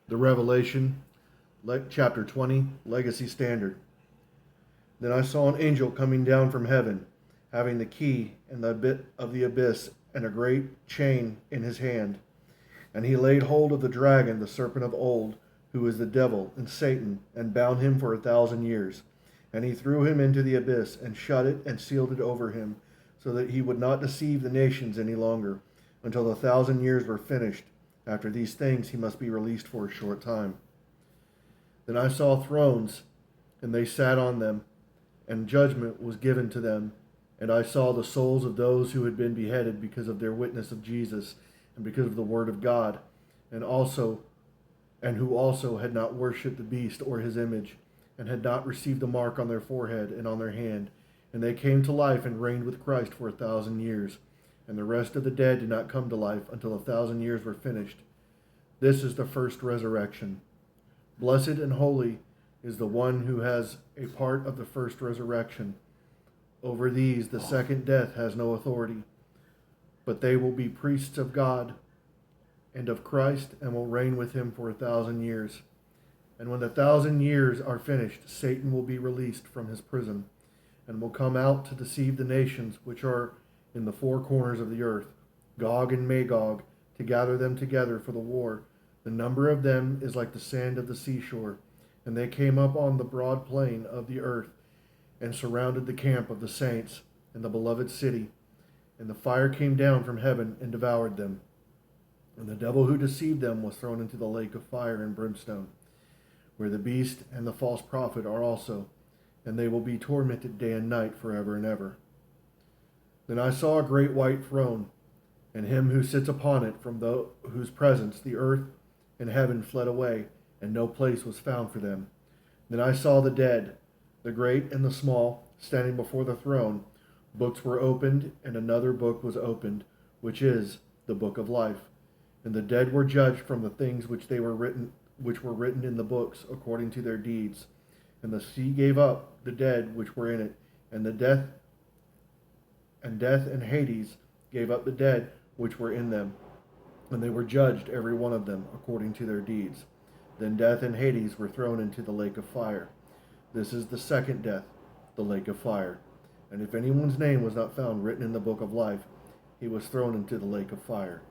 The Revelation, chapter 20, Legacy Standard. Then I saw an angel coming down from heaven, having the key and the bit of the abyss and a great chain in his hand. And he laid hold of the dragon, the serpent of old, who is the devil and Satan, and bound him for 1,000 years. And he threw him into the abyss, and shut it and sealed it over him, so that he would not deceive the nations any longer, until the 1,000 years were finished. After these things he must be released for a short time. Then I saw thrones, and they sat on them, and judgment was given to them. And I saw the souls of those who had been beheaded because of their witness of Jesus, and because of the word of God, and who also had not worshipped the beast or his image, and had not received the mark on their forehead and on their hand. And they came to life and reigned with Christ for 1,000 years. And the rest of the dead did not come to life until 1,000 years were finished. This is the first resurrection. Blessed and holy is the one who has a part of the first resurrection. Over these the second death has no authority, but they will be priests of God and of Christ, and will reign with him for 1,000 years. And when the 1,000 years are finished, Satan will be released from his prison, and will come out to deceive the nations which are in the four corners of the earth, Gog and Magog, to gather them together for the war. The number of them is like the sand of the seashore. And they came up on the broad plain of the earth, and surrounded the camp of the saints and the beloved city. And the fire came down from heaven and devoured them. And the devil who deceived them was thrown into the lake of fire and brimstone, where the beast and the false prophet are also, and they will be tormented day and night forever and ever. Then I saw a great white throne, and him who sits upon it, from whose presence the earth and heaven fled away, and no place was found for them. Then I saw the dead, the great and the small, standing before the throne. Books were opened, and another book was opened, which is the book of life. And the dead were judged from the things which were written in the books, according to their deeds. And the sea gave up the dead which were in it, and death and Hades gave up the dead which were in them, and they were judged every one of them according to their deeds. Then death and Hades were thrown into the lake of fire. This is the second death, the lake of fire. And if anyone's name was not found written in the book of life, he was thrown into the lake of fire.